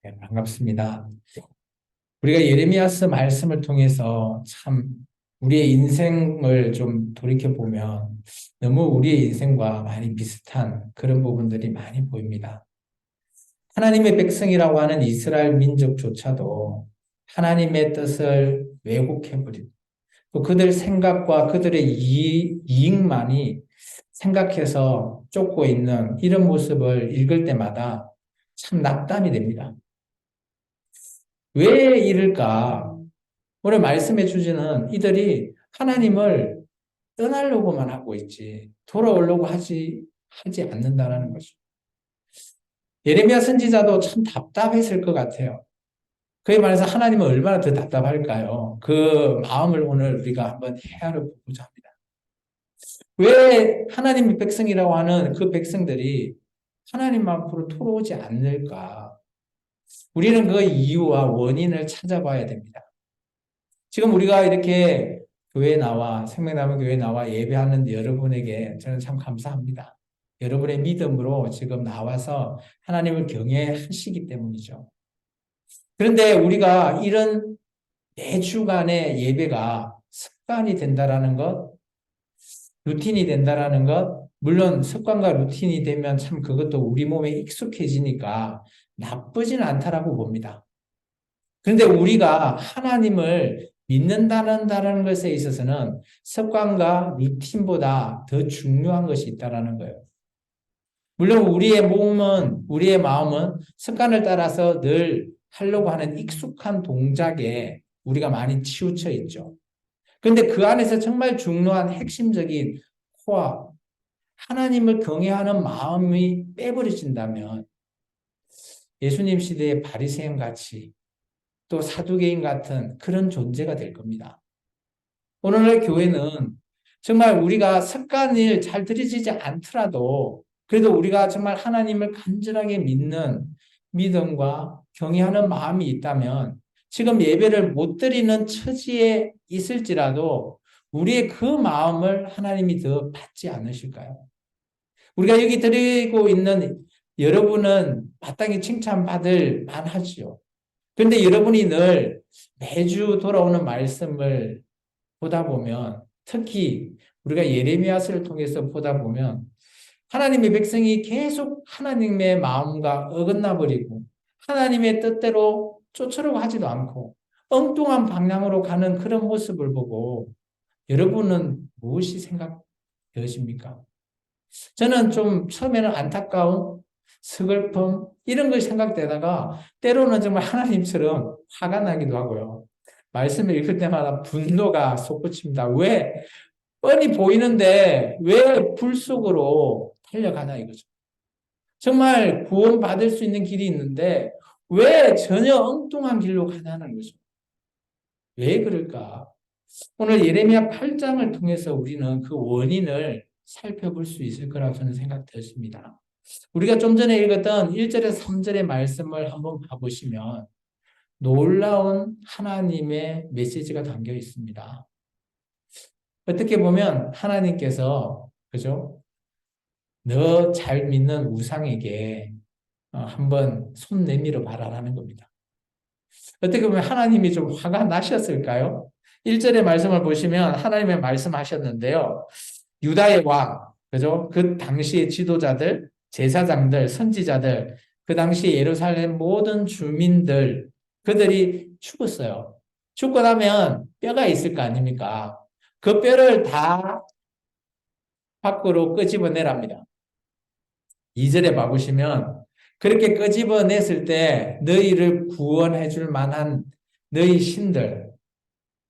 네, 반갑습니다. 우리가 예레미야서 말씀을 통해서 참 우리의 인생을 좀 돌이켜 보면 너무 우리의 인생과 많이 비슷한 그런 부분들이 많이 보입니다. 하나님의 백성이라고 하는 이스라엘 민족조차도 하나님의 뜻을 왜곡해버리고 또 그들 생각과 그들의 이익만이 생각해서 쫓고 있는 이런 모습을 읽을 때마다 참 낙담이 됩니다. 왜 이럴까? 오늘 말씀해 주지는 이들이 하나님을 떠나려고만 하고 있지 돌아오려고 하지 않는다는 거죠. 예레미야 선지자도 참 답답했을 것 같아요. 그에 말해서 하나님은 얼마나 더 답답할까요? 그 마음을 오늘 우리가 한번 헤아려 보고자 합니다. 왜 하나님의 백성이라고 하는 그 백성들이 하나님 앞으로 돌아오지 않을까? 우리는 그 이유와 원인을 찾아봐야 됩니다. 지금 우리가 이렇게 교회에 나와, 생명나무 교회에 나와 예배하는 여러분에게 저는 참 감사합니다. 여러분의 믿음으로 지금 나와서 하나님을 경외하시기 때문이죠. 그런데 우리가 이런 매주간의 예배가 습관이 된다라는 것, 루틴이 된다라는 것, 물론 습관과 루틴이 되면 참 그것도 우리 몸에 익숙해지니까 나쁘지는 않다라고 봅니다. 그런데 우리가 하나님을 믿는다는 것에 있어서는 습관과 루틴보다 더 중요한 것이 있다는 거예요. 물론 우리의 몸은, 우리의 마음은 습관을 따라서 늘 하려고 하는 익숙한 동작에 우리가 많이 치우쳐 있죠. 그런데 그 안에서 정말 중요한 핵심적인 코어, 하나님을 경외하는 마음이 빼버려진다면 예수님 시대의 바리새인 같이 또 사두개인 같은 그런 존재가 될 겁니다. 오늘날 교회는 정말 우리가 습관을 잘 들여지지 않더라도 그래도 우리가 정말 하나님을 간절하게 믿는 믿음과 경외하는 마음이 있다면 지금 예배를 못 드리는 처지에 있을지라도 우리의 그 마음을 하나님이 더 받지 않으실까요? 우리가 여기 드리고 있는 여러분은 마땅히 칭찬받을 만하지요. 그런데 여러분이 늘 매주 돌아오는 말씀을 보다 보면 특히 우리가 예레미야서를 통해서 보다 보면 하나님의 백성이 계속 하나님의 마음과 어긋나 버리고 하나님의 뜻대로 쫓으려고 하지도 않고 엉뚱한 방향으로 가는 그런 모습을 보고 여러분은 무엇이 생각되십니까? 저는 좀 처음에는 안타까움, 서글픔 이런 것이 생각되다가 때로는 정말 하나님처럼 화가 나기도 하고요. 말씀을 읽을 때마다 분노가 솟구칩니다. 왜 뻔히 보이는데 왜 불 속으로 달려가나 이거죠. 정말 구원받을 수 있는 길이 있는데 왜 전혀 엉뚱한 길로 가냐는 거죠. 왜 그럴까? 오늘 예레미야 8장을 통해서 우리는 그 원인을 살펴볼 수 있을 거라고 저는 생각되었습니다. 우리가 좀 전에 읽었던 1절에서 3절의 말씀을 한번 봐보시면 놀라운 하나님의 메시지가 담겨 있습니다. 어떻게 보면 하나님께서 그죠? 너 잘 믿는 우상에게 한번 손 내밀어 봐라라는 겁니다. 어떻게 보면 하나님이 좀 화가 나셨을까요? 1절의 말씀을 보시면 하나님의 말씀하셨는데요. 유다의 왕, 그죠? 그 당시의 지도자들, 제사장들, 선지자들, 그 당시 예루살렘 모든 주민들, 그들이 죽었어요. 죽고 나면 뼈가 있을 거 아닙니까? 그 뼈를 다 밖으로 끄집어내랍니다. 2절에 봐보시면 그렇게 끄집어냈을 때 너희를 구원해 줄 만한 너희 신들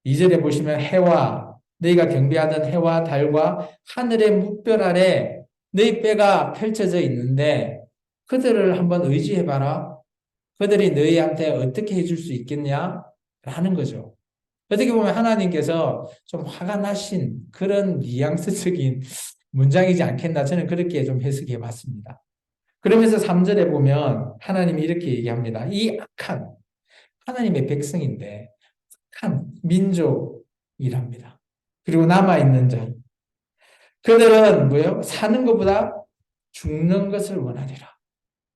2절에 보시면 해와 너희가 경배하던 해와 달과 하늘의 묵별 아래 너희 뼈가 펼쳐져 있는데 그들을 한번 의지해봐라. 그들이 너희한테 어떻게 해줄 수 있겠냐? 라는 거죠. 어떻게 보면 하나님께서 좀 화가 나신 그런 뉘앙스적인 문장이지 않겠나 저는 그렇게 좀 해석해 봤습니다. 그러면서 3절에 보면 하나님이 이렇게 얘기합니다. 이 악한 하나님의 백성인데 악한 민족이랍니다. 그리고 남아있는 자. 그들은 뭐요? 사는 것보다 죽는 것을 원하리라.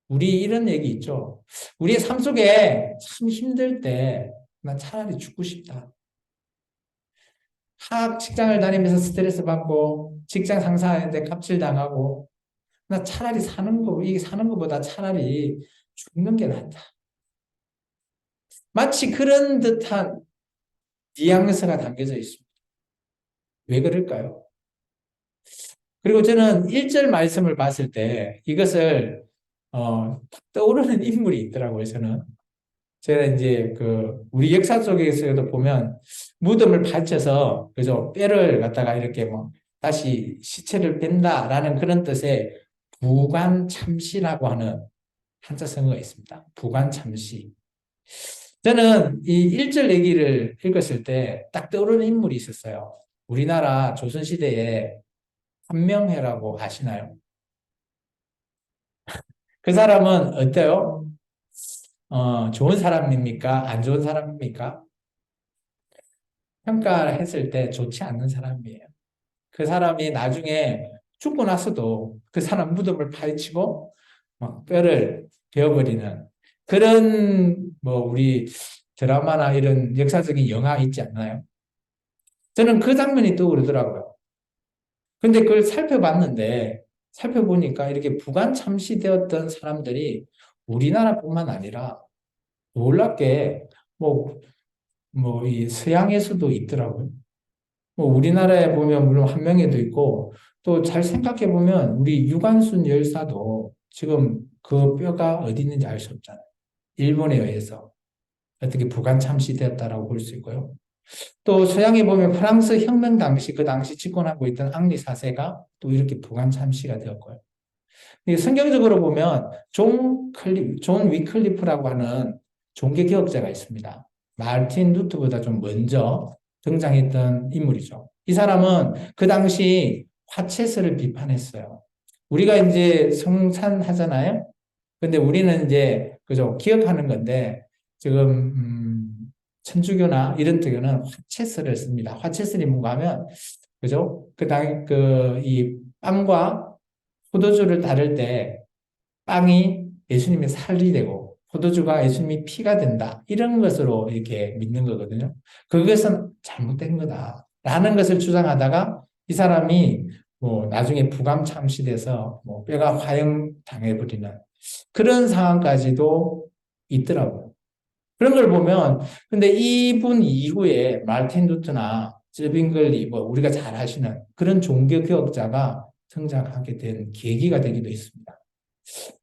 우리 이런 얘기 있죠. 우리의 삶 속에 참 힘들 때 난 차라리 죽고 싶다. 직장을 다니면서 스트레스 받고 직장 상사한테 갑질당하고 나 차라리 이게 사는 것보다 차라리 죽는 게 낫다. 마치 그런 듯한 뉘앙스가 담겨져 있습니다. 왜 그럴까요? 그리고 저는 1절 말씀을 봤을 때 이것을 떠오르는 인물이 있더라고요, 저는. 제가 이제 우리 역사 속에서도 보면 무덤을 파헤쳐서 그죠? 뼈를 갖다가 이렇게 뭐 다시 시체를 뺀다라는 그런 뜻의 부관참시라고 하는 한자 성어가 있습니다. 부관참시. 저는 이 1절 얘기를 읽었을 때 딱 떠오르는 인물이 있었어요. 우리나라 조선시대에 한명회라고 아시나요? 그 사람은 어때요? 좋은 사람입니까? 안 좋은 사람입니까? 평가를 했을 때 좋지 않는 사람이에요. 그 사람이 나중에 죽고 나서도 그 사람 무덤을 파헤치고 막 뼈를 베어버리는 그런 뭐 우리 드라마나 이런 역사적인 영화 있지 않나요? 저는 그 장면이 떠오르더라고요. 근데 그걸 살펴보니까 이렇게 부관 참시되었던 사람들이 우리나라뿐만 아니라 놀랍게 뭐, 이 서양에서도 있더라고요. 뭐 우리나라에 보면 물론 한명회도 있고 또 잘 생각해 보면 우리 유관순 열사도 지금 그 뼈가 어디 있는지 알 수 없잖아요. 일본에 의해서 어떻게 부관 참시되었다라고 볼 수 있고요. 또 서양에 보면 프랑스 혁명 당시 그 당시 집권하고 있던 앙리 4세가 또 이렇게 부관 참시가 되었고요. 성경적으로 보면 존 위클리프라고 하는 종교 개혁자가 있습니다. 마르틴 루트보다 좀 먼저 등장했던 인물이죠. 이 사람은 그 당시 화채설을 비판했어요. 우리가 이제 성찬하잖아요. 근데 우리는 이제 그죠 기억하는 건데 지금 천주교나 이런 쪽에는 화채설을 씁니다. 화채설이 뭔가 하면 그죠? 이 빵과 포도주를 다룰 때 빵이 예수님의 살이 되고 포도주가 예수님의 피가 된다. 이런 것으로 이렇게 믿는 거거든요. 그것은 잘못된 거다. 라는 것을 주장하다가 이 사람이 뭐 나중에 부감 참시돼서 뭐 뼈가 화형 당해버리는 그런 상황까지도 있더라고요. 그런 걸 보면 근데 이분 이후에 말틴 루트나 쯔빙글리 뭐 우리가 잘 아시는 그런 종교 개혁자가 성장하게 된 계기가 되기도 했습니다.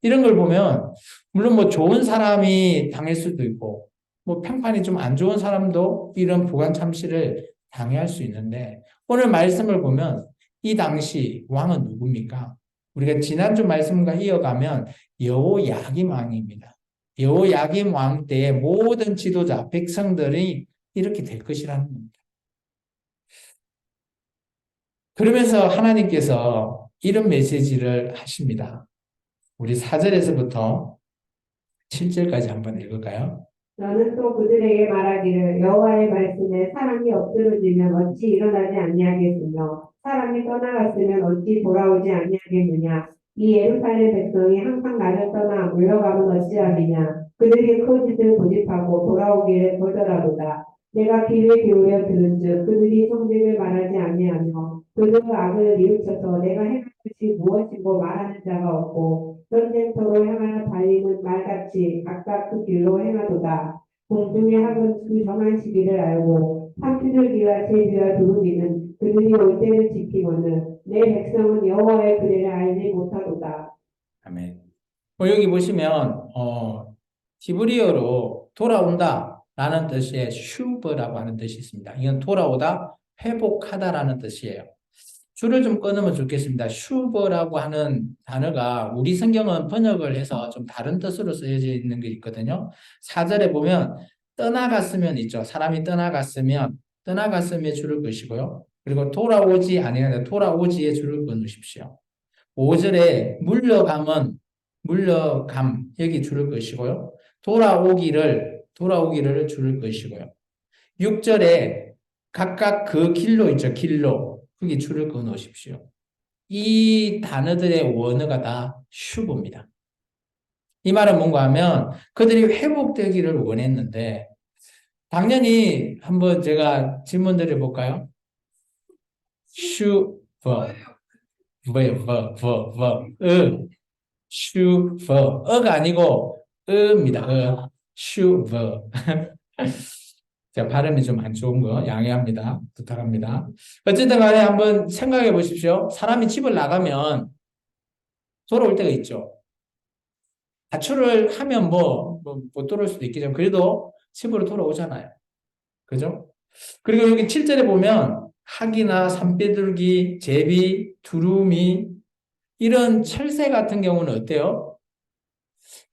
이런 걸 보면 물론 뭐 좋은 사람이 당할 수도 있고 뭐 평판이 좀 안 좋은 사람도 이런 부관 참시를 당할 수 있는데 오늘 말씀을 보면 이 당시 왕은 누굽니까? 우리가 지난주 말씀과 이어가면 여호야김 왕입니다. 여호야김 왕 때의 모든 지도자 백성들이 이렇게 될 것이라는 겁니다. 그러면서 하나님께서 이런 메시지를 하십니다. 우리 4절에서부터 7절까지 한번 읽을까요? 너는 또 그들에게 말하기를 여호와의 말씀에 사람이 엎드러지면 어찌 일어나지 아니하겠으며 사람이 떠나갔으면 어찌 돌아오지 아니하겠느냐. 이 예루살렘 백성이 항상 나를 떠나 물러가면 어찌하리냐. 그들이 그 짓을 고집하고 돌아오기를 거절하도다. 내가 귀를 기울여 들은즉 그들이 성질을 말하지 아니하며 그들의 악을 뉘우쳐서 내가 행한 것이 무엇이고 말하는 자가 없고 전쟁터로 향하여 달리는 말같이 각각 그 길로 행하도다. 공중의 학은 그 정한 시기를 알고 산비둘기와 제비와 두루미는 그들이 올 때를 지키거늘 내 백성은 여호와의 규례를 알지 못하도다. 아멘. 여기 보시면 히브리어로 돌아온다 라는 뜻의 슈버라고 하는 뜻이 있습니다. 이건 돌아오다, 회복하다라는 뜻이에요. 줄을 좀 끊으면 좋겠습니다. 슈버라고 하는 단어가 우리 성경은 번역을 해서 좀 다른 뜻으로 쓰여져 있는 게 있거든요. 4절에 보면 떠나갔으면 있죠. 사람이 떠나갔으면 줄을 끄시고요. 그리고 돌아오지 아니하다 돌아오지에 줄을 끊으십시오. 5절에 물러감 여기 줄을 끄시고요. 돌아오기를 줄을 끄시고요. 6절에 각각 그 길로 있죠. 길로 거기 줄을 그어 놓으십시오. 이 단어들의 원어가 다 슈브입니다. 이 말은 뭔가 하면 그들이 회복되기를 원했는데 당연히 한번 제가 질문 드려볼까요? 어가 아니고 어입니다. 슈버. 제가 발음이 좀 안 좋은 거 양해합니다. 부탁합니다. 어쨌든 간에 한번 생각해 보십시오. 사람이 집을 나가면 돌아올 때가 있죠. 가출을 하면 못 돌아올 수도 있겠지만 그래도 집으로 돌아오잖아요. 그죠? 그리고 여기 7절에 보면 학이나 산비둘기, 제비, 두루미 이런 철새 같은 경우는 어때요?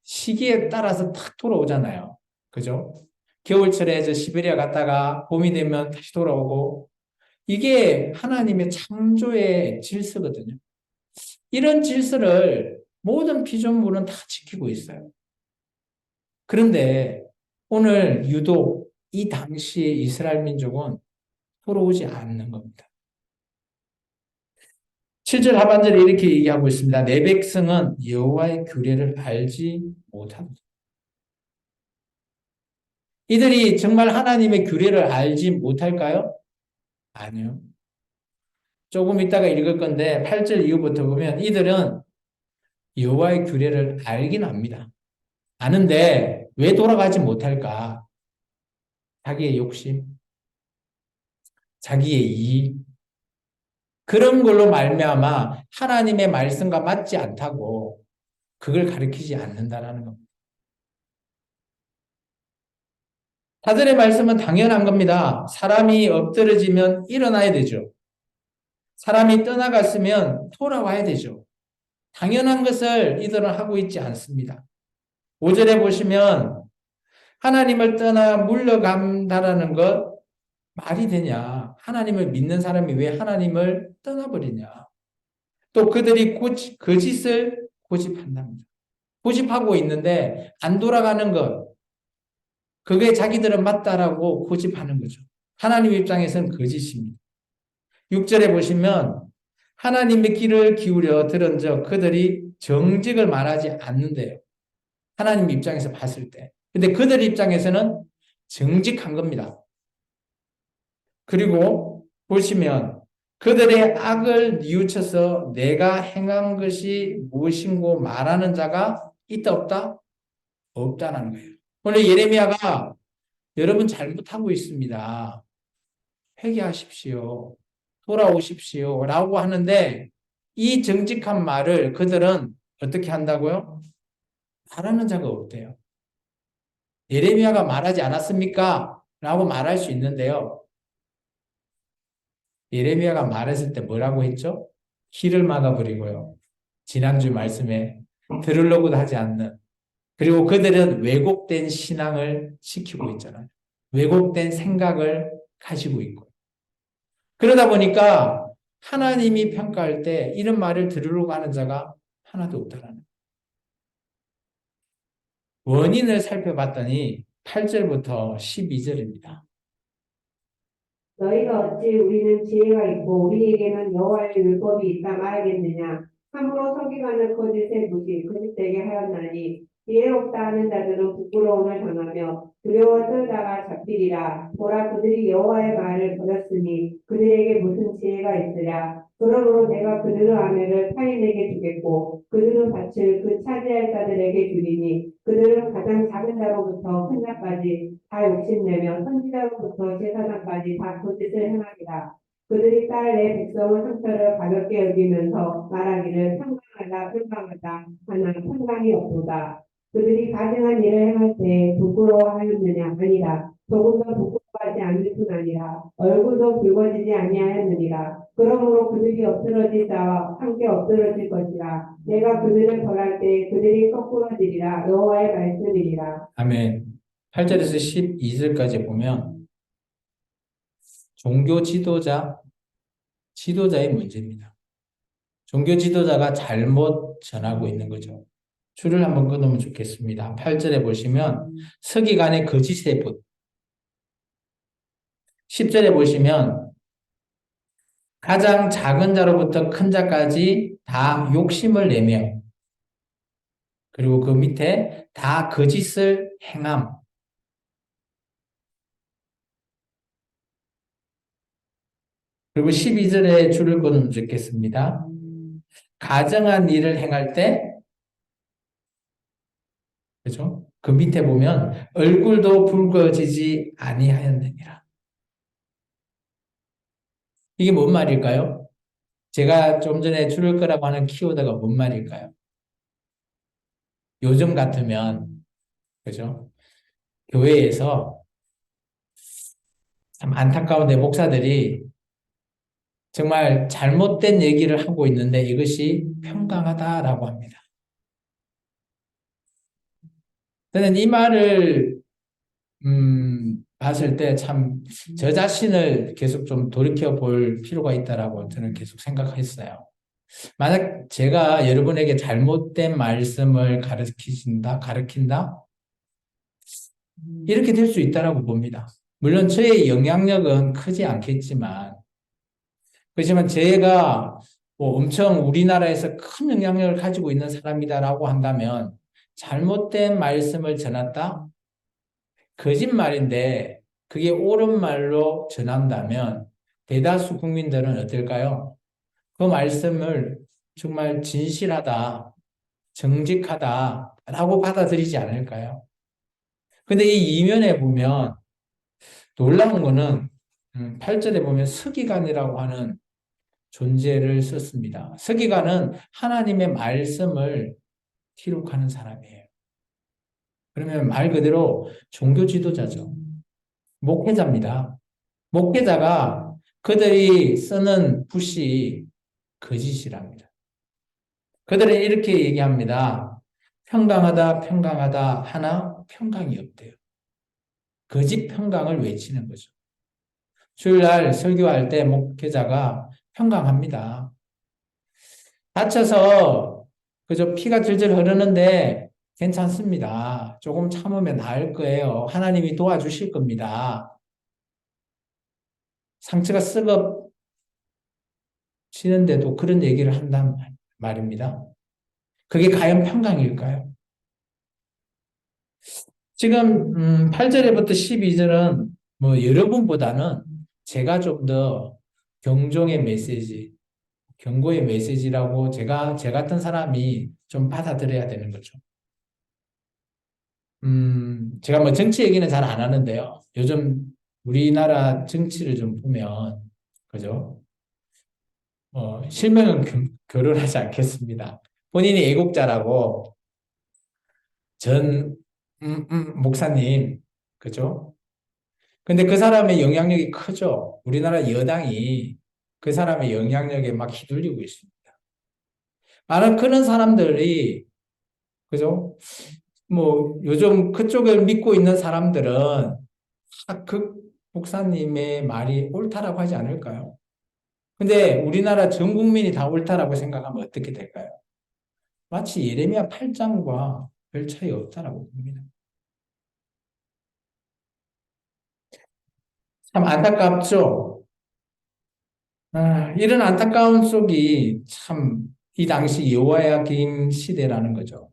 시기에 따라서 탁 돌아오잖아요. 그죠? 겨울철에 저 시베리아 갔다가 봄이 되면 다시 돌아오고 이게 하나님의 창조의 질서거든요. 이런 질서를 모든 피조물은 다 지키고 있어요. 그런데 오늘 유독 이 당시에 이스라엘 민족은 돌아오지 않는 겁니다. 7절 하반절에 이렇게 얘기하고 있습니다. 내 백성은 여호와의 규례를 알지 못한다. 이들이 정말 하나님의 규례를 알지 못할까요? 아니요. 조금 이따가 읽을 건데 8절 이후부터 보면 이들은 여호와의 규례를 알긴 합니다. 아는데 왜 돌아가지 못할까? 자기의 욕심, 자기의 이익 그런 걸로 말미암아 하나님의 말씀과 맞지 않다고 그걸 가르치지 않는다라는 겁니다. 사절의 말씀은 당연한 겁니다. 사람이 엎드러지면 일어나야 되죠. 사람이 떠나갔으면 돌아와야 되죠. 당연한 것을 이들은 하고 있지 않습니다. 5절에 보시면 하나님을 떠나 물러간다라는 것 말이 되냐? 하나님을 믿는 사람이 왜 하나님을 떠나버리냐? 또 그들이 거짓을 고집한답니다. 고집하고 있는데 안 돌아가는 것, 그게 자기들은 맞다라고 고집하는 거죠. 하나님 입장에서는 거짓입니다. 6절에 보시면 하나님의 귀를 기울여 들은 적 그들이 정직을 말하지 않는데요. 하나님 입장에서 봤을 때. 근데 그들 입장에서는 정직한 겁니다. 그리고 보시면 그들의 악을 뉘우쳐서 내가 행한 것이 무엇인고 말하는 자가 있다 없다? 없다는 거예요. 오늘 예레미야가 여러분 잘못하고 있습니다. 회개하십시오. 돌아오십시오. 라고 하는데 이 정직한 말을 그들은 어떻게 한다고요? 말하는 자가 없대요. 예레미야가 말하지 않았습니까? 라고 말할 수 있는데요. 예레미야가 말했을 때 뭐라고 했죠? 길을 막아버리고요. 지난주 말씀에 들으려고도 하지 않는 그리고 그들은 왜곡된 신앙을 지키고 있잖아요. 왜곡된 생각을 가지고 있고 그러다 보니까 하나님이 평가할 때 이런 말을 들으려고 하는 자가 하나도 없다라는 원인을 살펴봤더니 8절부터 12절입니다. 너희가 어찌 우리는 지혜가 있고 우리에게는 여호와의 율법이 있다 말하겠느냐. 함부로 섬기가는 거짓의 무시 거짓되게 하였나니 지혜롭다 하는 자들은 부끄러움을 당하며 두려워 떨다가 잡히리라. 보라 그들이 여호와의 말을 버렸으니 그들에게 무슨 지혜가 있으랴. 그러므로 내가 그들의 아내를 타인에게 주겠고 그들의 밭을 그 차지할 자들에게 주리니 그들은 가장 작은 자로부터 큰 자까지 다 욕심내며 선지자로부터 제사장까지 다 거짓을 행하리라. 그들이 딸 내 백성의 상처를 가볍게 여기면서 말하기를 평강하다 하나 평강이 없도다. 그들이 가증한 일을 행할 때 부끄러워하였느냐 아니라 조금 더 부끄러워하지 않을 뿐 아니라 얼굴도 붉어지지 아니하였느니라. 그러므로 그들이 엎드러질 자와 함께 엎드러질 것이라. 내가 그들을 벌할 때 그들이 거꾸러지리라. 여호와의 말씀이리라. 아멘. 8절에서 12절까지 보면 종교 지도자의 문제입니다. 종교 지도자가 잘못 전하고 있는 거죠. 줄을 한번 끊으면 좋겠습니다. 8절에 보시면 서기관의 거짓의 붓 10절에 보시면 가장 작은 자로부터 큰 자까지 다 욕심을 내며 그리고 그 밑에 다 거짓을 행함. 그리고 12절에 줄을 끊어 적겠습니다. 가정한 일을 행할 때, 그죠? 그 밑에 보면 얼굴도 붉어지지 아니하였느니라. 이게 뭔 말일까요? 제가 좀 전에 줄을 끄라고 하는 키워드가 뭔 말일까요? 요즘 같으면, 그죠? 교회에서 참 안타까운데 목사들이 정말 잘못된 얘기를 하고 있는데 이것이 평강하다라고 합니다. 저는 이 말을 봤을 때 참 저 자신을 계속 좀 돌이켜 볼 필요가 있다라고 저는 계속 생각했어요. 만약 제가 여러분에게 잘못된 말씀을 가르친다? 이렇게 될 수 있다라고 봅니다. 물론 저의 영향력은 크지 않겠지만, 그렇지만 제가 뭐 엄청 우리나라에서 큰 영향력을 가지고 있는 사람이다라고 한다면, 잘못된 말씀을 전했다? 거짓말인데, 그게 옳은 말로 전한다면, 대다수 국민들은 어떨까요? 그 말씀을 정말 진실하다, 정직하다라고 받아들이지 않을까요? 근데 이 이면에 보면 놀라운 거는 8절에 보면 서기관이라고 하는 존재를 썼습니다. 서기관은 하나님의 말씀을 기록하는 사람이에요. 그러면 말 그대로 종교 지도자죠. 목회자입니다. 목회자가 그들이 쓰는 붓이 거짓이랍니다. 그들은 이렇게 얘기합니다. 평강하다, 평강하다 하나 평강이 없대요. 거짓 평강을 외치는 거죠. 주일날 설교할 때 목회자가 평강합니다. 다쳐서 그저 피가 질질 흐르는데 괜찮습니다. 조금 참으면 나을 거예요. 하나님이 도와주실 겁니다. 상처가 썩어지는데도 그런 얘기를 한단 말입니다. 그게 과연 평강일까요? 지금 8절에부터 12절은 뭐 여러분보다는 제가 좀 더 경종의 메시지, 경고의 메시지라고 제 같은 사람이 좀 받아들여야 되는 거죠. 제가 뭐 정치 얘기는 잘 안 하는데요. 요즘 우리나라 정치를 좀 보면, 그죠? 실명은 결혼하지 않겠습니다. 본인이 애국자라고 전, 목사님, 그죠? 근데 그 사람의 영향력이 크죠. 우리나라 여당이 그 사람의 영향력에 막 휘둘리고 있습니다. 많은 그런 사람들이, 그죠? 뭐, 요즘 그쪽을 믿고 있는 사람들은 그 목사님의 말이 옳다라고 하지 않을까요? 근데 우리나라 전 국민이 다 옳다라고 생각하면 어떻게 될까요? 마치 예레미야 8장과 별 차이 없다라고 봅니다. 참 안타깝죠? 이런 안타까운 속이 참 이 당시 여호야김 시대라는 거죠.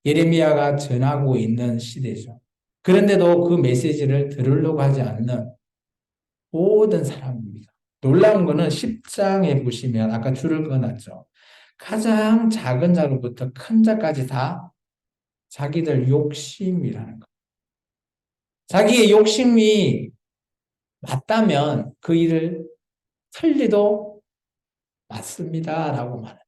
예레미야가 전하고 있는 시대죠. 그런데도 그 메시지를 들으려고 하지 않는 모든 사람입니다. 놀라운 거는 10장에 보시면 아까 줄을 그어놨죠. 가장 작은 자로부터 큰 자까지 다 자기들 욕심이라는 거. 자기의 욕심이 맞다면 그 일을 틀리도 맞습니다라고 말해요.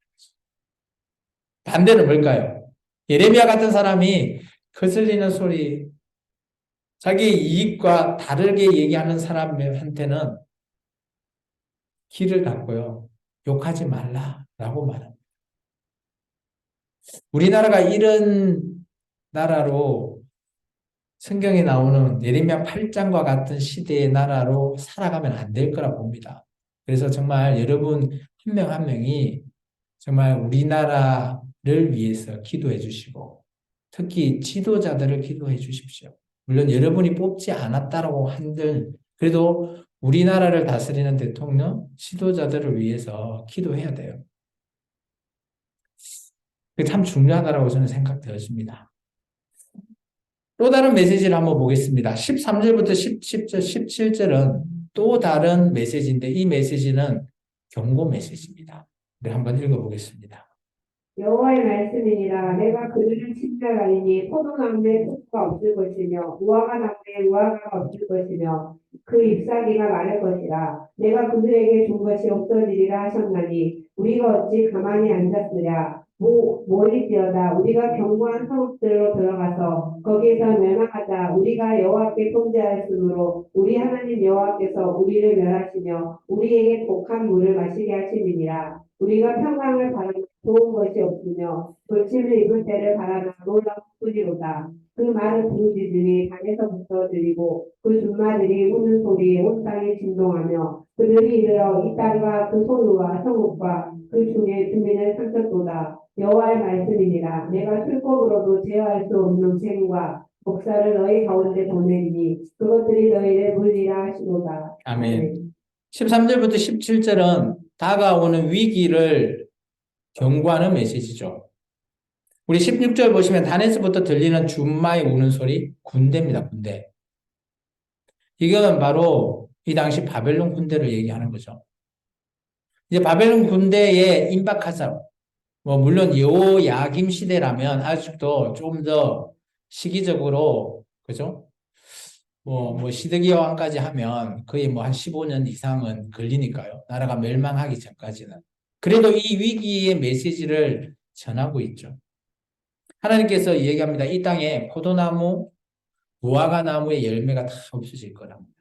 반대는 뭘까요? 예레미야 같은 사람이 거슬리는 소리, 자기 이익과 다르게 얘기하는 사람한테는 길을 닫고요. 욕하지 말라라고 말합니다. 우리나라가 이런 나라로 성경에 나오는 예레미야 8장과 같은 시대의 나라로 살아가면 안 될 거라 봅니다. 그래서 정말 여러분 한 명 한 명이 정말 우리나라를 위해서 기도해 주시고 특히 지도자들을 기도해 주십시오. 물론 여러분이 뽑지 않았다라고 한들 그래도 우리나라를 다스리는 대통령, 지도자들을 위해서 기도해야 돼요. 그게 참 중요하다고 저는 생각되었습니다. 또 다른 메시지를 한번 보겠습니다. 13절부터 17절, 17절은 또 다른 메시지인데 이 메시지는 경고 메시지입니다. 우리 한번 읽어보겠습니다. 여호와의 말씀이니라 내가 그들을 침멸하리니 포도나무에 포도가 없을 것이며 무화과 나무에 무화과가 없을 것이며 그 잎사귀가 마를 것이라 내가 그들에게 준 것이 없어지리라 하셨나니 우리가 어찌 가만히 앉았으랴 몰리지어다 우리가 견고한 성읍들로 들어가서 거기에서 멸망하자 우리가 여호와께 통제하였으므로 우리 하나님 여호와께서 우리를 멸하시며 우리에게 독한 물을 마시게 하심이니라 우리가 평강을 바라는 좋은 것이 없으며 돌침을 입을 때를 바라나 놀라운 뿐이로다. 그 말을 부르짖으니 땅에서부터 들리고 그 준마들이 우는 소리에 온 땅이 진동하며 그들이 이르러 이 땅과 그 소유와 성읍과 그 중에 주민을 삼켰도다. 여호와의 말씀이니라 내가 술법으로도 제어할 수 없는 쟁과 목사를 너희 가운데 보내리니 그것들이 너희를 물리라 하시도다. 아멘. 13절부터 17절은 다가오는 위기를 경고하는 메시지죠. 우리 16절 보시면 단에서부터 들리는 준마의 우는 소리, 군대입니다, 군대. 이건 바로 이 당시 바벨론 군대를 얘기하는 거죠. 이제 바벨론 군대에 임박하자, 물론 여호야김 시대라면 아직도 좀 더 시기적으로, 그죠? 시드기야 왕까지 하면 거의 한 15년 이상은 걸리니까요. 나라가 멸망하기 전까지는. 그래도 이 위기의 메시지를 전하고 있죠. 하나님께서 얘기합니다. 이 땅에 포도나무, 무화과 나무의 열매가 다 없어질 거랍니다.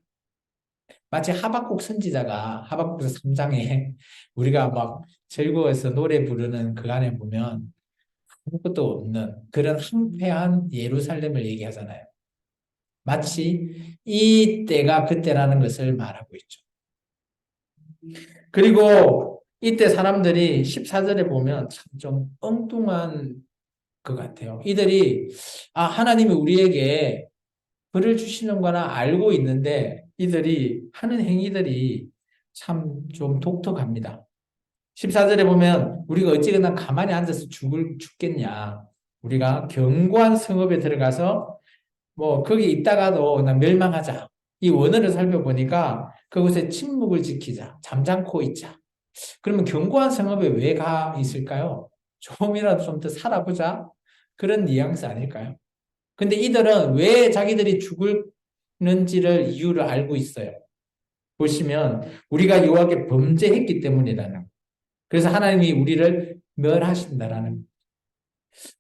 마치 하박국 선지자가 하박국 3장에 우리가 막 즐거워서 노래 부르는 그 안에 보면 아무것도 없는 그런 황폐한 예루살렘을 얘기하잖아요. 마치 이 때가 그때라는 것을 말하고 있죠. 그리고 이때 사람들이 14절에 보면 참 좀 엉뚱한 것 같아요. 이들이 하나님이 우리에게 벌을 주시는 거나 알고 있는데 이들이 하는 행위들이 참 좀 독특합니다. 14절에 보면 우리가 어찌거나 가만히 앉아서 죽겠냐. 우리가 견고한 성읍에 들어가서 거기 있다가도 그냥 멸망하자. 이 원어를 살펴보니까 그곳에 침묵을 지키자. 잠잠코 있자. 그러면 견고한 성읍에 왜 가 있을까요? 조금이라도 좀 더 살아보자. 그런 뉘앙스 아닐까요? 근데 이들은 왜 자기들이 죽을는지를 이유를 알고 있어요. 보시면 우리가 여호와께 범죄했기 때문이라는. 그래서 하나님이 우리를 멸하신다라는.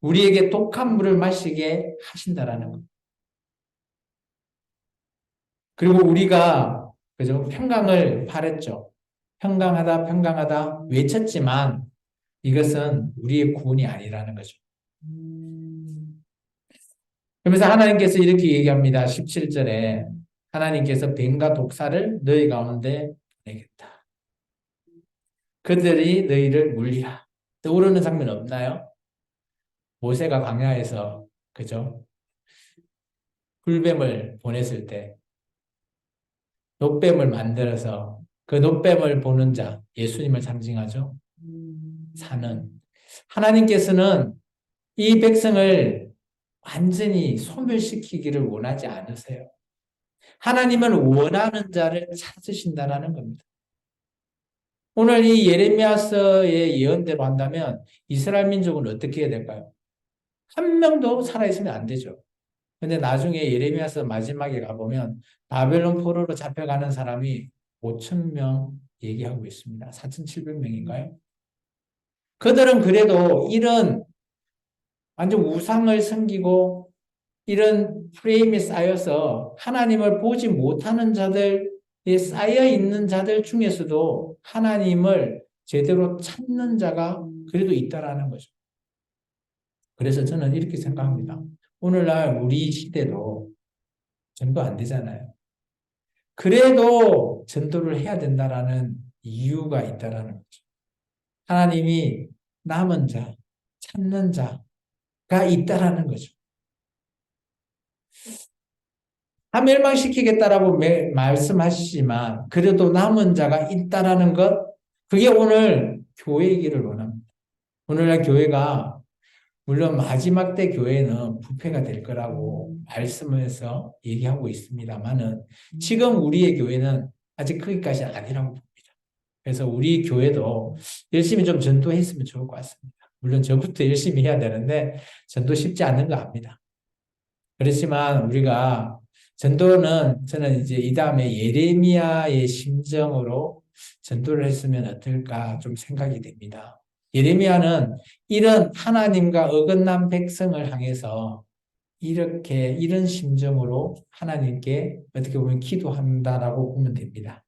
우리에게 독한 물을 마시게 하신다라는 것. 그리고 우리가 그죠? 평강을 바랬죠. 평강하다, 평강하다 외쳤지만 이것은 우리의 구원이 아니라는 거죠. 그러면서 하나님께서 이렇게 얘기합니다. 17절에 하나님께서 뱀과 독사를 너희 가운데 보내겠다. 그들이 너희를 물리라. 떠오르는 장면 없나요? 모세가 광야에서 그죠? 굴뱀을 보냈을 때 놋뱀을 만들어서 그 놋뱀을 보는 자, 예수님을 상징하죠. 사는 하나님께서는 이 백성을 완전히 소멸시키기를 원하지 않으세요. 하나님은 원하는 자를 찾으신다는 겁니다. 오늘 이 예레미야서의 예언대로 한다면 이스라엘 민족은 어떻게 해야 될까요? 한 명도 살아있으면 안 되죠. 근데 나중에 예레미야서 마지막에 가보면 바벨론 포로로 잡혀가는 사람이 5천 명 얘기하고 있습니다. 4,700명인가요? 그들은 그래도 이런 완전 우상을 섬기고 이런 프레임에 쌓여서 하나님을 보지 못하는 자들에 쌓여 있는 자들 중에서도 하나님을 제대로 찾는 자가 그래도 있다라는 거죠. 그래서 저는 이렇게 생각합니다. 오늘날 우리 시대도 전도 안 되잖아요. 그래도 전도를 해야 된다라는 이유가 있다라는 거죠. 하나님이 남은 자, 찾는 자가 있다라는 거죠. 다 멸망시키겠다라고 말씀하시지만 그래도 남은 자가 있다라는 것, 그게 오늘 교회이기를 원합니다. 오늘날 교회가 물론 마지막 때 교회는 부패가 될 거라고 말씀에서 얘기하고 있습니다만은 지금 우리의 교회는 아직 거기까지는 아니라고 봅니다. 그래서 우리 교회도 열심히 좀 전도했으면 좋을 것 같습니다. 물론 저부터 열심히 해야 되는데 전도 쉽지 않은 거 압니다. 그렇지만 우리가 전도는 저는 이제 이 다음에 예레미야의 심정으로 전도를 했으면 어떨까 좀 생각이 됩니다. 예레미야는 이런 하나님과 어긋난 백성을 향해서 이렇게 이런 심정으로 하나님께 어떻게 보면 기도한다라고 보면 됩니다.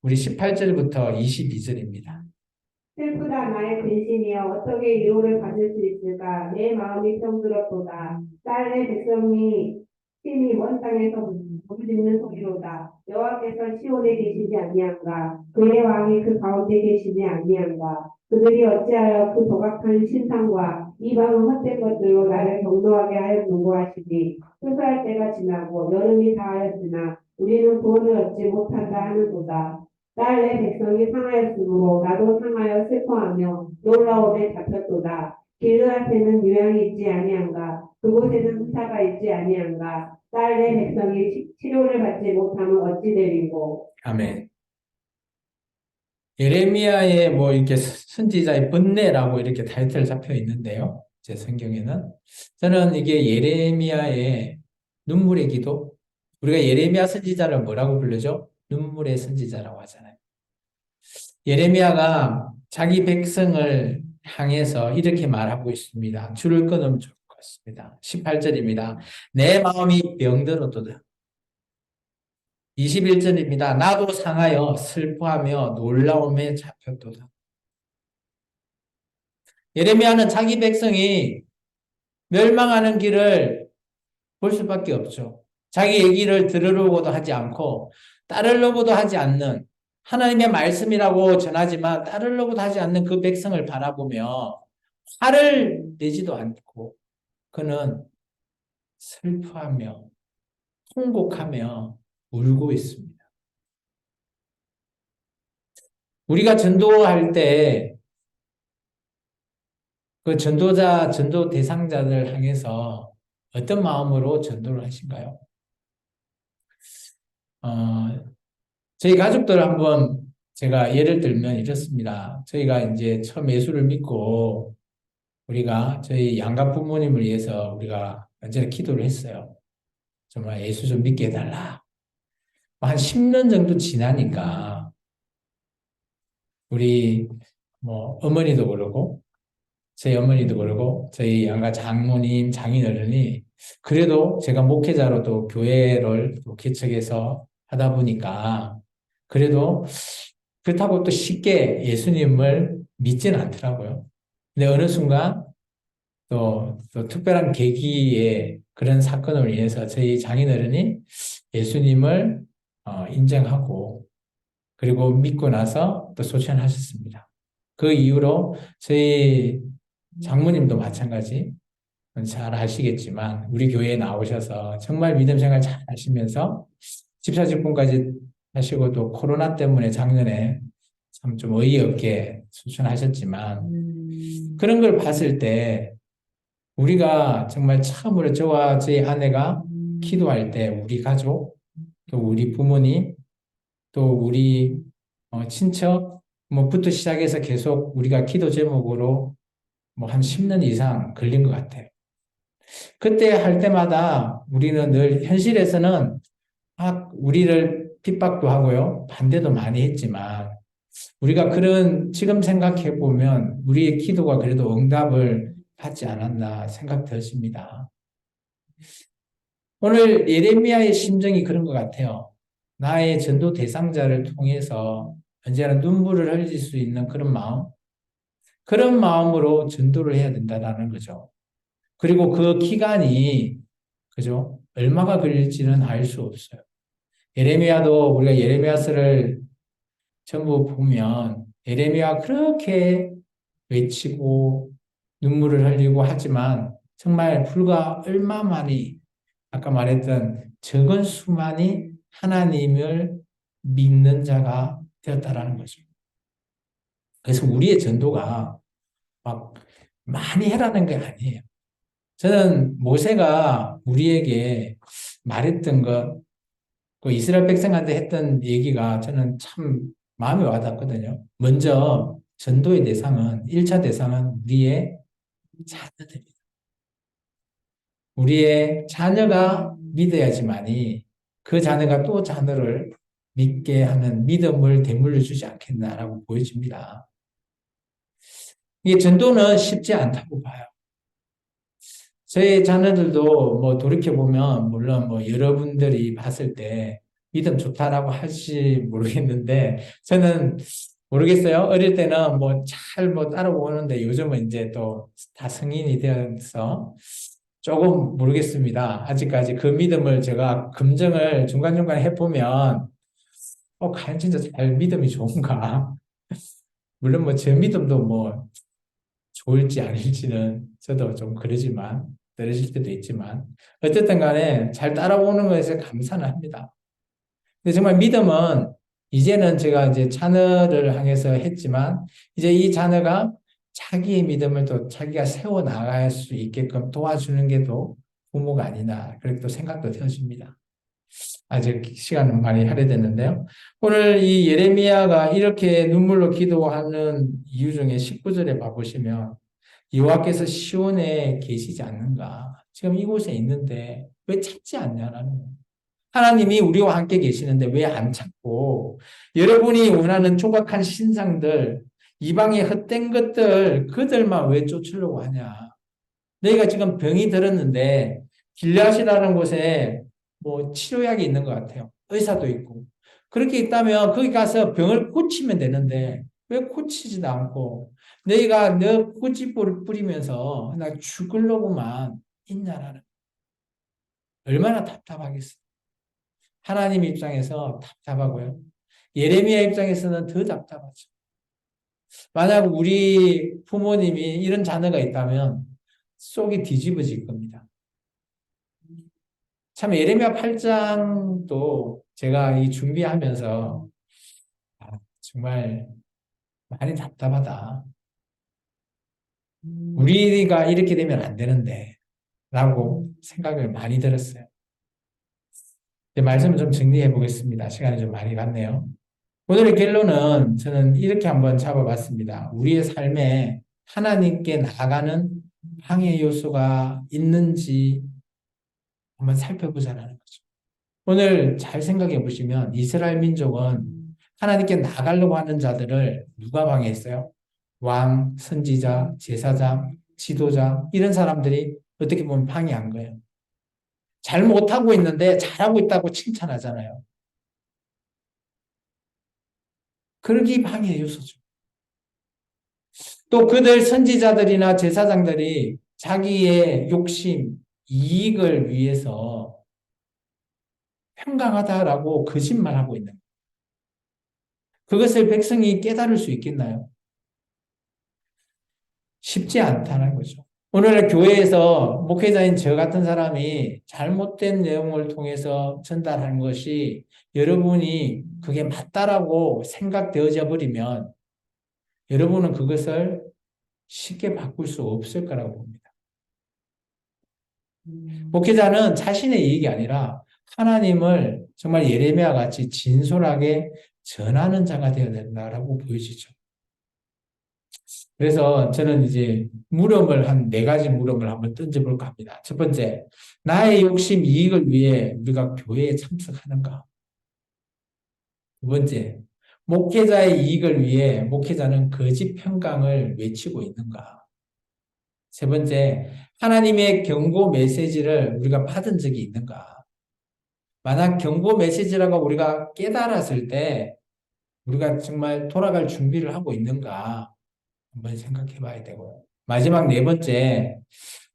우리 18절부터 22절입니다. 슬프다 나의 근심이여 어떻게 위로를 받을 수 있을까 내 마음이 병들었도다 딸의 백성이 심히 먼 땅에서 부르짖는 소리로다 여호와께서 시온에 계시지 아니한가 그의 왕이 그 가운데 계시지 아니한가 그들이 어찌하여 그 도각한 신상과 이방의 헛된 것들로 나를 경노하게 하였는고 하시니 흡수할 때가 지나고 여름이 다하였으나 우리는 구원을 얻지 못한다 하는도다 딸 내 백성이 상하였으므로 나도 상하여 슬퍼하며 놀라움에 잡혔도다. 길르앗에는 유향이 있지 아니한가 그곳에는 의사가 있지 아니한가 딸 내 백성이 치료를 받지 못하면 어찌 되리고. 아멘. 예레미야의 뭐 이렇게 선지자의 번뇌라고 이렇게 타이틀 잡혀 있는데요. 제 성경에는 저는 이게 예레미야의 눈물의 기도. 우리가 예레미야 선지자를 뭐라고 부르죠? 눈물의 선지자라고 하잖아요. 예레미야가 자기 백성을 향해서 이렇게 말하고 있습니다. 줄을 끊으면 좋을 것 같습니다. 18절입니다. 내 마음이 병들었도다. 21절입니다. 나도 상하여 슬퍼하며 놀라움에 잡혔도다. 예레미야는 자기 백성이 멸망하는 길을 볼 수밖에 없죠. 자기 얘기를 들으려고도 하지 않고 따르려고도 하지 않는 하나님의 말씀이라고 전하지만 따르려고도 하지 않는 그 백성을 바라보며 화를 내지도 않고 그는 슬퍼하며 통곡하며 울고 있습니다. 우리가 전도할 때 그 전도자, 전도 대상자들 향해서 어떤 마음으로 전도를 하신가요? 저희 가족들 한번 제가 예를 들면 이렇습니다. 저희가 이제 처음 예수를 믿고 우리가 저희 양가 부모님을 위해서 우리가 언제나 기도를 했어요. 정말 예수 좀 믿게 해달라. 한 10년 정도 지나니까 우리 뭐 어머니도 그러고 저희 어머니도 그러고 저희 양가 장모님, 장인어른이 그래도 제가 목회자로도 교회를 또 개척해서 하다 보니까 그래도 그렇다고 또 쉽게 예수님을 믿지는 않더라고요. 근데 어느 순간 또 특별한 계기에 그런 사건을 인해서 저희 장인어른이 예수님을 인정하고 그리고 믿고 나서 또 소천하셨습니다. 그 이후로 저희 장모님도 마찬가지 잘 아시겠지만 우리 교회에 나오셔서 정말 믿음 생활 잘 하시면서 집사직분까지 하시고 또 코로나 때문에 작년에 참 좀 어이없게 수천하셨지만 그런 걸 봤을 때 우리가 정말 처음으로 저와 저희 아내가 기도할 때 우리 가족 또 우리 부모님 또 우리 친척 뭐부터 시작해서 계속 우리가 기도 제목으로 뭐 한 10년 이상 걸린 것 같아요. 그때 할 때마다 우리는 늘 현실에서는 우리를 핍박도 하고요. 반대도 많이 했지만 우리가 그런 지금 생각해 보면 우리의 기도가 그래도 응답을 받지 않았나 생각되었습니다. 오늘 예레미야의 심정이 그런 것 같아요. 나의 전도 대상자를 통해서 언제나 눈물을 흘릴 수 있는 그런 마음, 그런 마음으로 전도를 해야 된다는 거죠. 그리고 그 기간이 그죠? 얼마가 걸릴지는 알 수 없어요. 예레미야도 우리가 예레미야서를 전부 보면 예레미야 그렇게 외치고 눈물을 흘리고 하지만 정말 불과 얼마만이 아까 말했던 적은 수만이 하나님을 믿는 자가 되었다라는 거죠. 그래서 우리의 전도가 막 많이 해라는 게 아니에요. 저는 모세가 우리에게 말했던 것, 그 이스라엘 백성한테 했던 얘기가 저는 참 마음에 와닿거든요. 먼저 전도의 대상은, 1차 대상은 우리의 자녀들입니다. 우리의 자녀가 믿어야지만이 그 자녀가 또 자녀를 믿게 하는 믿음을 되물려 주지 않겠나라고 보여집니다. 이게 전도는 쉽지 않다고 봐요. 저희 자녀들도 뭐 돌이켜보면, 물론 뭐 여러분들이 봤을 때 믿음 좋다라고 할지 모르겠는데, 저는 모르겠어요. 어릴 때는 뭐 잘 뭐 따라오는데 요즘은 이제 또 다 성인이 되어서 조금 모르겠습니다. 아직까지 그 믿음을 제가 검증을 중간중간 해보면, 과연 진짜 잘 믿음이 좋은가? 물론 뭐 제 믿음도 뭐 좋을지 아닐지는 저도 좀 그러지만, 떨어질 때도 있지만, 어쨌든 간에 잘 따라오는 것에 감사는 합니다. 근데 정말 믿음은 이제는 제가 이제 자녀를 향해서 했지만, 이제 이 자녀가 자기의 믿음을 또 자기가 세워 나갈 수 있게끔 도와주는 게 또 부모가 아니나, 그렇게 또 생각도 되어집니다. 아직 시간은 많이 할애됐는데요. 오늘 이 예레미야가 이렇게 눈물로 기도하는 이유 중에 19절에 봐보시면, 여호와께서 시온에 계시지 않는가? 지금 이곳에 있는데 왜 찾지 않냐라는 거예요. 하나님이 우리와 함께 계시는데 왜 안 찾고, 여러분이 원하는 조각한 신상들, 이방의 헛된 것들, 그들만 왜 쫓으려고 하냐? 너희가 지금 병이 들었는데 길르앗이라는 곳에 뭐 치료약이 있는 것 같아요. 의사도 있고. 그렇게 있다면 거기 가서 병을 고치면 되는데 왜 고치지도 않고 너희가 너 고집불을 뿌리면서 나 죽으려고만 있냐라는, 얼마나 답답하겠어요. 하나님 입장에서 답답하고요. 예레미야 입장에서는 더 답답하죠. 만약 우리 부모님이 이런 자녀가 있다면 속이 뒤집어질 겁니다. 참 예레미야 8장도 제가 이 준비하면서 정말 많이 답답하다. 우리가 이렇게 되면 안 되는데 라고 생각을 많이 들었어요. 말씀을 좀 정리해 보겠습니다. 시간이 좀 많이 갔네요. 오늘의 결론은 저는 이렇게 한번 잡아봤습니다. 우리의 삶에 하나님께 나아가는 방해 요소가 있는지 한번 살펴보자는 거죠. 오늘 잘 생각해 보시면 이스라엘 민족은 하나님께 나가려고 하는 자들을 누가 방해했어요? 왕, 선지자, 제사장, 지도자, 이런 사람들이 어떻게 보면 방해한 거예요. 잘 못하고 있는데 잘하고 있다고 칭찬하잖아요. 그러기 방해 요소죠. 또 그들 선지자들이나 제사장들이 자기의 욕심, 이익을 위해서 평강하다라고 거짓말하고 있는 거예요. 그것을 백성이 깨달을 수 있겠나요? 쉽지 않다는 거죠. 오늘 교회에서 목회자인 저 같은 사람이 잘못된 내용을 통해서 전달하는 것이 여러분이 그게 맞다라고 생각되어져 버리면 여러분은 그것을 쉽게 바꿀 수 없을 거라고 봅니다. 목회자는 자신의 이익이 아니라 하나님을 정말 예레미야 같이 진솔하게 전하는 자가 되어야 된다라고 보여지죠. 그래서 저는 이제 물음을 한 4가지 물음을 한번 던져볼까 합니다. 첫 번째, 나의 욕심 이익을 위해 우리가 교회에 참석하는가? 두 번째, 목회자의 이익을 위해 목회자는 거짓 평강을 외치고 있는가? 세 번째, 하나님의 경고 메시지를 우리가 받은 적이 있는가? 만약 경고 메시지라고 우리가 깨달았을 때 우리가 정말 돌아갈 준비를 하고 있는가? 한번 생각해 봐야 되고요. 마지막 4번째,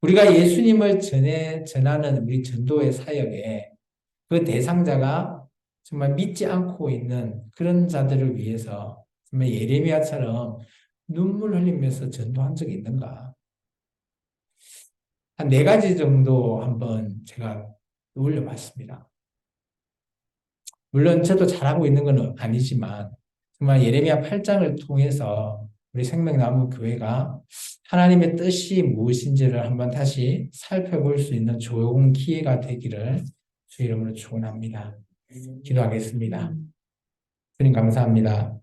우리가 예수님을 전하는 우리 전도의 사역에 그 대상자가 정말 믿지 않고 있는 그런 자들을 위해서 정말 예레미야처럼 눈물 흘리면서 전도한 적이 있는가? 한 4가지 정도 한번 제가 올려봤습니다. 물론 저도 잘하고 있는 건 아니지만 정말 예레미야 8장을 통해서 우리 생명나무 교회가 하나님의 뜻이 무엇인지를 한번 다시 살펴볼 수 있는 좋은 기회가 되기를 주 이름으로 축원합니다. 기도하겠습니다. 주님 감사합니다.